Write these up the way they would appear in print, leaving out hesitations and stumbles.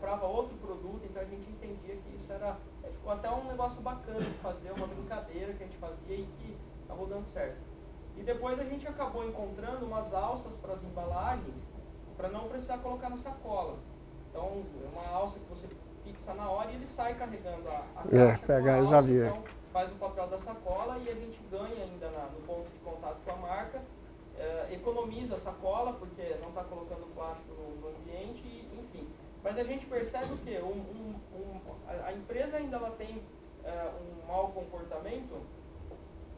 comprava outro produto, então a gente entendia que isso era, ficou até um negócio bacana de fazer, uma brincadeira que a gente fazia e que acabou dando certo. E depois a gente acabou encontrando umas alças para as embalagens, para não precisar colocar na sacola. Então, é uma alça que você fixa na hora e ele sai carregando a caixa pegar, com a eu já alça, vi. então faz o papel da sacola e a gente ganha ainda no ponto de contato com a marca, economiza a sacola, porque não está colocando plástico no ambiente, enfim. Mas a gente percebe o quê? A empresa ainda ela tem um mau comportamento,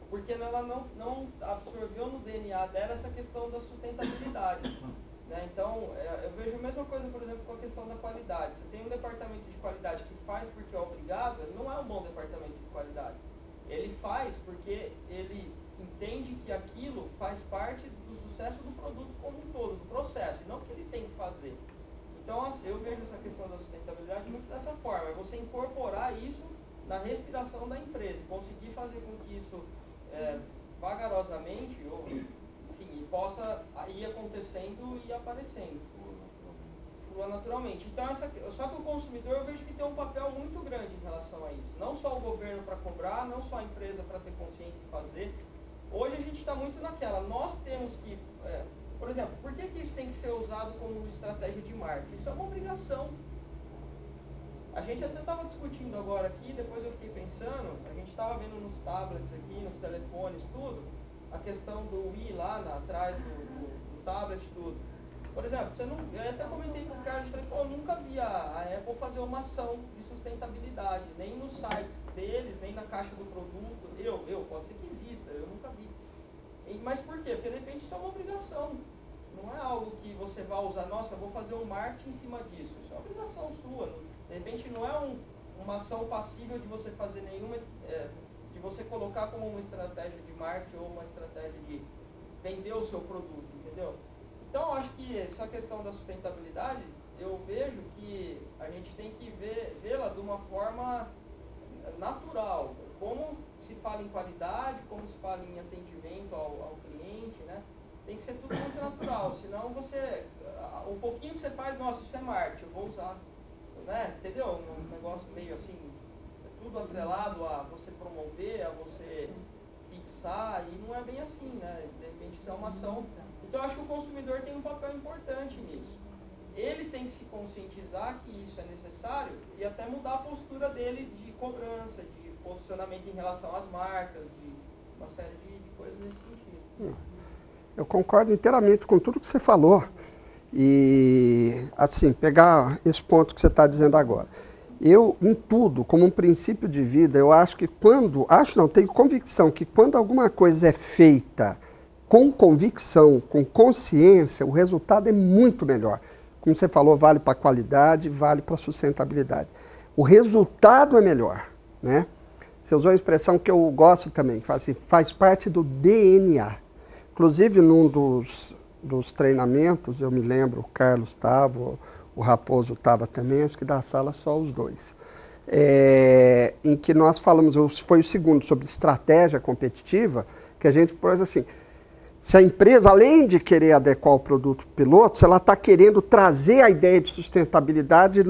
porque ela não absorveu no DNA dela essa questão da sustentabilidade. Né? Então, eu vejo a mesma coisa, por exemplo, com a questão da qualidade. Você tem um departamento de qualidade que faz porque é obrigado, ele não é um bom departamento de qualidade. Ele faz porque ele entende que aquilo faz parte do sucesso do produto como um todo, do processo, e não que ele tem que fazer. Então, eu vejo essa questão da sustentabilidade muito dessa forma, é você incorporar isso na respiração da empresa, conseguir fazer com que isso vagarosamente, ou, enfim, possa ir acontecendo e aparecendo. Flua naturalmente. Então, só que o consumidor eu vejo que tem um papel muito grande em relação a isso. Não só o governo para cobrar, não só a empresa para ter consciência de fazer. Hoje a gente está muito naquela, nós temos que, por exemplo, por que isso tem que ser usado como estratégia de marketing? Isso é uma obrigação. A gente até estava discutindo agora aqui, depois eu fiquei pensando, a gente estava vendo nos tablets aqui, nos telefones, tudo, a questão do Wii lá atrás do tablet, tudo. Por exemplo, eu até comentei com o Carlos, falei, pô, eu nunca vi a Apple fazer uma ação de sustentabilidade, nem nos sites deles, nem na caixa do produto. Pode ser que exista, eu nunca vi. Mas por quê? Porque de repente isso é uma obrigação. Não é algo que você vai usar, nossa, eu vou fazer um marketing em cima disso. Isso é uma obrigação sua. De repente não é uma ação passível de você fazer nenhuma, de você colocar como uma estratégia de marketing ou uma estratégia de vender o seu produto, entendeu? Então, eu acho que essa questão da sustentabilidade, eu vejo que a gente tem que vê-la de uma forma natural. Como se fala em qualidade, como se fala em atendimento ao cliente, né? Tem que ser tudo muito natural, senão o pouquinho que você faz, nossa, isso é marketing, eu vou usar, né? Entendeu? Um negócio meio assim, tudo atrelado a você promover, a você fixar, e não é bem assim, né? De repente isso é uma ação. Então, eu acho que o consumidor tem um papel importante nisso. Ele tem que se conscientizar que isso é necessário e até mudar a postura dele de cobrança, de posicionamento em relação às marcas, de uma série de coisas nesse sentido. Eu concordo inteiramente com tudo que você falou. E, assim, pegar esse ponto que você está dizendo agora. Eu, em tudo, como um princípio de vida, eu acho que tenho convicção que quando alguma coisa é feita com convicção, com consciência, o resultado é muito melhor. Como você falou, vale para a qualidade, vale para a sustentabilidade. O resultado é melhor, né? Você usou uma expressão que eu gosto também, que faz parte do DNA. Inclusive, num dos treinamentos, eu me lembro, o Carlos estava, o Raposo estava também, acho que da sala só os dois. Em que nós falamos, foi o segundo, sobre estratégia competitiva, que a gente pôs assim, se a empresa, além de querer adequar o produto piloto, se ela está querendo trazer a ideia de sustentabilidade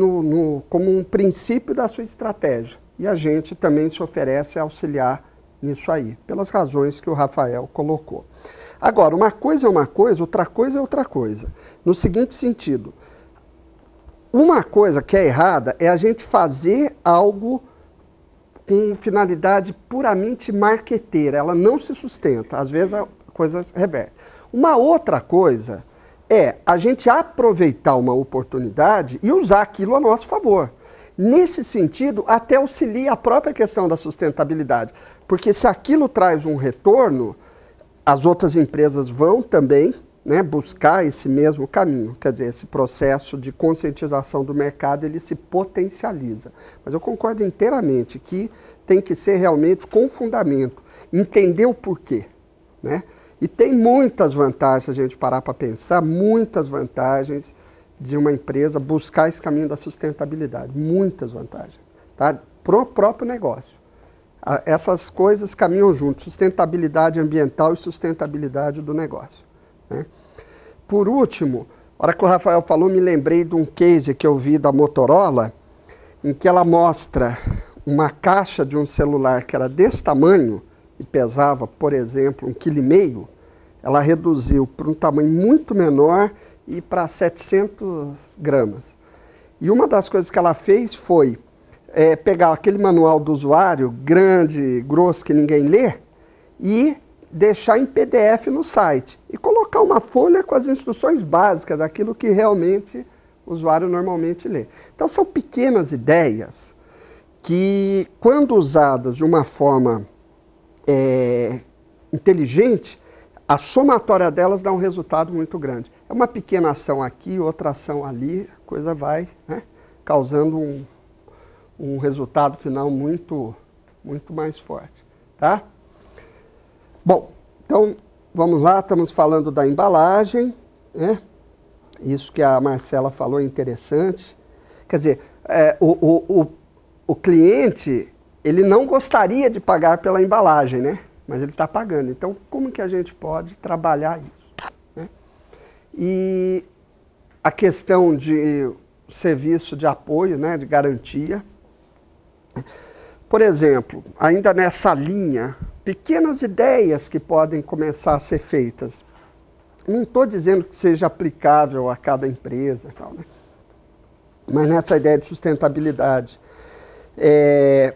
como um princípio da sua estratégia. E a gente também se oferece a auxiliar nisso aí, pelas razões que o Rafael colocou. Agora, uma coisa é uma coisa, outra coisa é outra coisa. No seguinte sentido, uma coisa que é errada é a gente fazer algo com finalidade puramente marqueteira. Ela não se sustenta. Às vezes a coisa reverte. Uma outra coisa é a gente aproveitar uma oportunidade e usar aquilo a nosso favor. Nesse sentido, até auxilia a própria questão da sustentabilidade. Porque se aquilo traz um retorno, as outras empresas vão também, né, buscar esse mesmo caminho. Quer dizer, esse processo de conscientização do mercado, ele se potencializa. Mas eu concordo inteiramente que tem que ser realmente com fundamento, entender o porquê, né? E tem muitas vantagens, se a gente parar para pensar, muitas vantagens de uma empresa buscar esse caminho da sustentabilidade. Muitas vantagens, tá? Pro próprio negócio. Essas coisas caminham juntos, sustentabilidade ambiental e sustentabilidade do negócio, né? Por último, A hora que o Rafael falou, me lembrei de um case que eu vi da Motorola, em que ela mostra uma caixa de um celular que era desse tamanho e pesava, por exemplo, 1,5 kg, ela reduziu para um tamanho muito menor e para 700 gramas. E uma das coisas que ela fez foi pegar aquele manual do usuário, grande, grosso, que ninguém lê, e deixar em PDF no site. E colocar uma folha com as instruções básicas, daquilo que realmente o usuário normalmente lê. Então são pequenas ideias que, quando usadas de uma forma inteligente, a somatória delas dá um resultado muito grande. É uma pequena ação aqui, outra ação ali, a coisa vai, né, causando um resultado final muito mais forte, tá? Bom, então vamos lá, estamos falando da embalagem, né? Isso que a Marcela falou é interessante. Quer dizer, o cliente, ele não gostaria de pagar pela embalagem, né? Mas ele está pagando. Então, como que a gente pode trabalhar isso, né? E a questão de serviço de apoio, né, de garantia. Por exemplo, ainda nessa linha, pequenas ideias que podem começar a ser feitas. Não estou dizendo que seja aplicável a cada empresa, tal, né? Mas nessa ideia de sustentabilidade.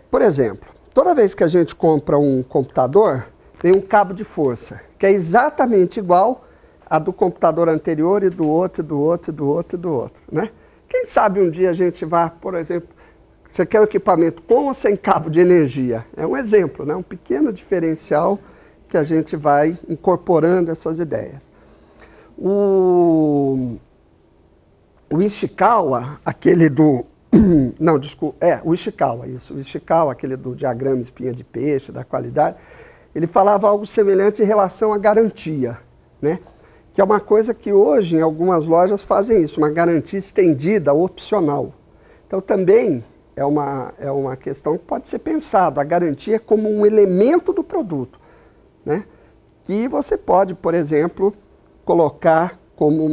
Por exemplo, toda vez que a gente compra um computador, tem um cabo de força, que é exatamente igual a do computador anterior e do outro, e do outro, e do outro, e do outro, né? Quem sabe um dia a gente vá, por exemplo, você quer o equipamento com ou sem cabo de energia? É um exemplo, né? Um pequeno diferencial que a gente vai incorporando essas ideias. O Ishikawa, aquele do... Não, desculpa, o Ishikawa, isso. O Ishikawa, aquele do diagrama espinha de peixe, da qualidade, ele falava algo semelhante em relação à garantia, né? Que é uma coisa que hoje em algumas lojas fazem isso, uma garantia estendida, opcional. Então também é uma questão que pode ser pensado, a garantia como um elemento do produto, né? Que você pode, por exemplo, colocar como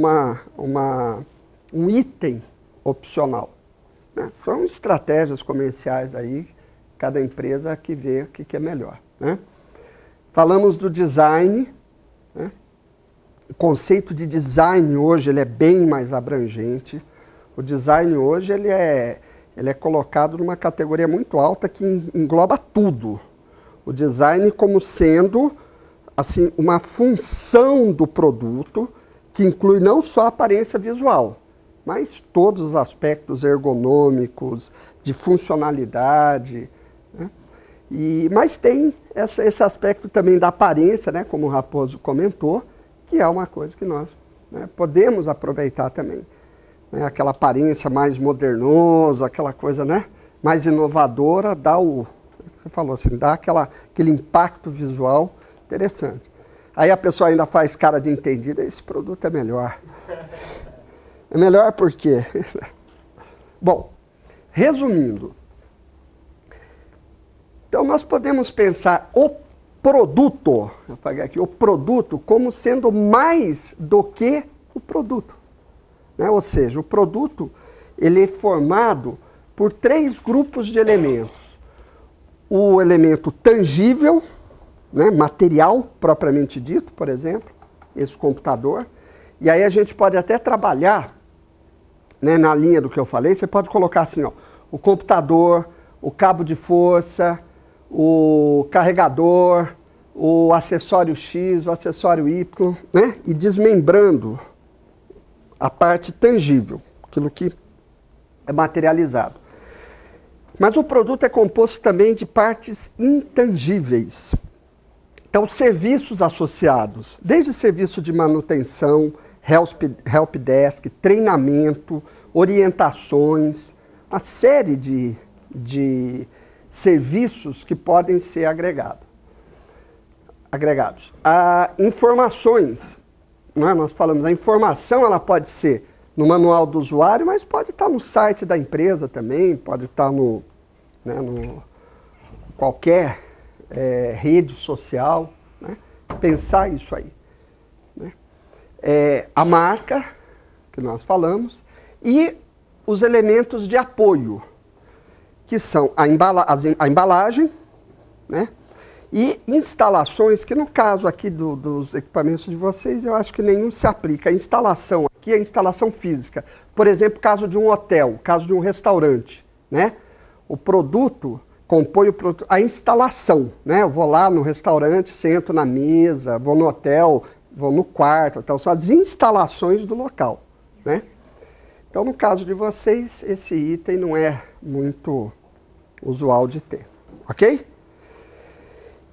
um item opcional, né? São estratégias comerciais aí, cada empresa que vê o que é melhor, né? Falamos do design, né? O conceito de design hoje ele é bem mais abrangente. O design hoje ele é colocado numa categoria muito alta que engloba tudo. O design como sendo assim, uma função do produto que inclui não só a aparência visual, mas todos os aspectos ergonômicos, de funcionalidade, né? Mas tem esse aspecto também da aparência, né, como o Raposo comentou, que é uma coisa que nós, né, podemos aproveitar também. Né, aquela aparência mais modernosa, aquela coisa, né, mais inovadora, dá você falou assim, dá aquele impacto visual interessante. Aí a pessoa ainda faz cara de entendida, esse produto é melhor. É melhor por quê? Bom, resumindo, então nós podemos pensar o produto, vou apagar aqui, o produto como sendo mais do que o produto, né? Ou seja, o produto ele é formado por 3 grupos de elementos. O elemento tangível, né, material propriamente dito, por exemplo, esse computador. E aí a gente pode até trabalhar, né, na linha do que eu falei, você pode colocar assim, ó, o computador, o cabo de força, o carregador, o acessório X, o acessório Y, né, e desmembrando a parte tangível, aquilo que é materializado. Mas o produto é composto também de partes intangíveis. Então, serviços associados, desde serviço de manutenção, helpdesk, treinamento, orientações, uma série de serviços que podem ser agregados. Informações, não é? Nós falamos, a informação ela pode ser no manual do usuário, mas pode estar no site da empresa também, pode estar no qualquer rede social, né? Pensar isso aí, né? A marca, que que nós falamos, e os elementos de apoio, que são a embalagem, né? E instalações, que no caso aqui dos equipamentos de vocês, eu acho que nenhum se aplica. A instalação aqui é a instalação física. Por exemplo, caso de um hotel, caso de um restaurante, né? O produto compõe o produto, a instalação, né? Eu vou lá no restaurante, sento na mesa, vou no hotel, vou no quarto, então são as instalações do local, né? Então, no caso de vocês, esse item não é muito usual de ter, ok?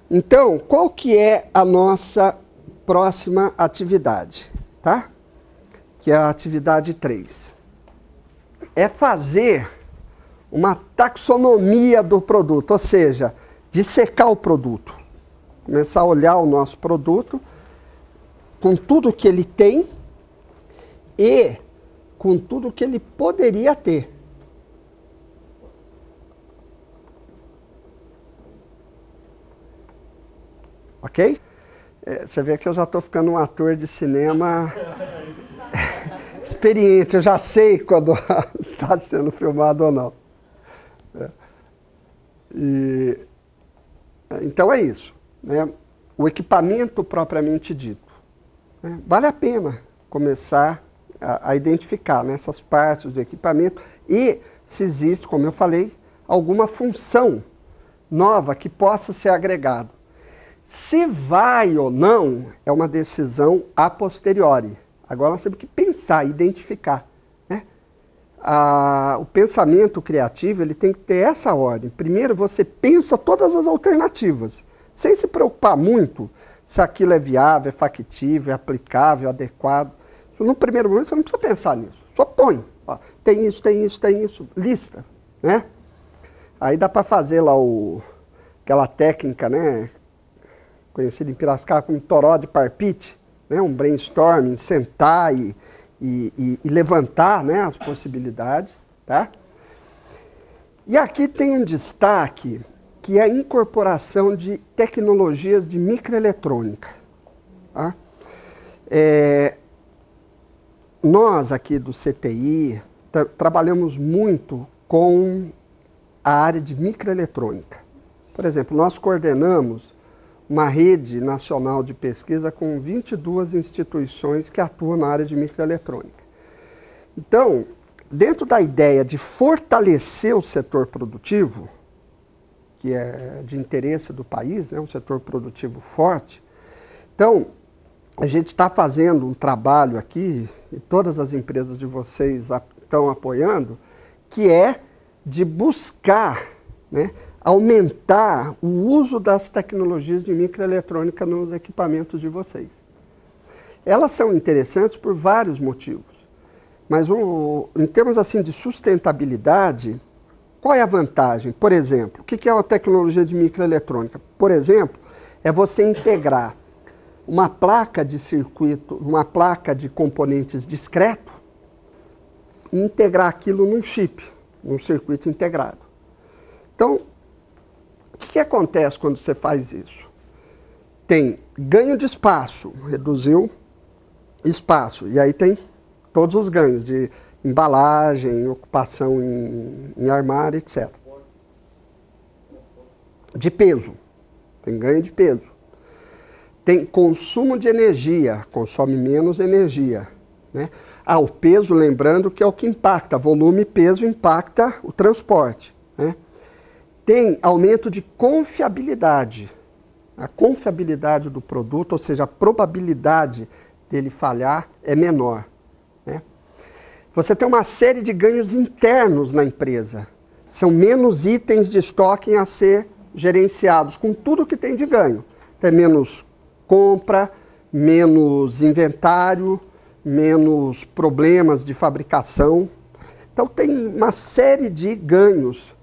Então, qual que é a nossa próxima atividade, tá? Que é a atividade 3. É fazer uma taxonomia do produto, ou seja, dissecar o produto. Começar a olhar o nosso produto com tudo que ele tem e com tudo que ele poderia ter. Ok? Você vê que eu já estou ficando um ator de cinema experiente, eu já sei quando está sendo filmado ou não. Então é isso, né? O equipamento propriamente dito, né? Vale a pena começar a identificar, né, essas partes do equipamento e se existe, como eu falei, alguma função nova que possa ser agregado. Se vai ou não, é uma decisão a posteriori. Agora nós temos que pensar, identificar, né? O pensamento criativo, ele tem que ter essa ordem. Primeiro você pensa todas as alternativas, sem se preocupar muito se aquilo é viável, é factível, é aplicável, é adequado. No primeiro momento você não precisa pensar nisso, só põe. Ó, tem isso, tem isso, tem isso, lista, né? Aí dá para fazer lá aquela técnica, né, conhecida em Piracicaba como toró de parpite, né, um brainstorming, sentar e levantar, né, as possibilidades, tá? E aqui tem um destaque que é a incorporação de tecnologias de microeletrônica, tá? Nós aqui do CTI trabalhamos muito com a área de microeletrônica. Por exemplo, nós coordenamos uma rede nacional de pesquisa com 22 instituições que atuam na área de microeletrônica. Então, dentro da ideia de fortalecer o setor produtivo, que é de interesse do país, né, um setor produtivo forte, então, a gente está fazendo um trabalho aqui, e todas as empresas de vocês estão apoiando, que é de buscar, né, aumentar o uso das tecnologias de microeletrônica nos equipamentos de vocês. Elas são interessantes por vários motivos, mas em termos assim de sustentabilidade, qual é a vantagem? Por exemplo, o que é uma tecnologia de microeletrônica? Por exemplo, é você integrar uma placa de circuito, uma placa de componentes discreto, e integrar aquilo num chip, num circuito integrado. Então, o que acontece quando você faz isso? Tem ganho de espaço, reduziu espaço, e aí tem todos os ganhos de embalagem, ocupação em armário, etc. De peso, tem ganho de peso. Tem consumo de energia, consome menos energia, né? O peso, lembrando que é o que impacta, volume e peso impacta o transporte, né? Tem aumento de confiabilidade, a confiabilidade do produto, ou seja, a probabilidade dele falhar é menor, né? Você tem uma série de ganhos internos na empresa, são menos itens de estoque a ser gerenciados, com tudo que tem de ganho, tem menos compra, menos inventário, menos problemas de fabricação. Então tem uma série de ganhos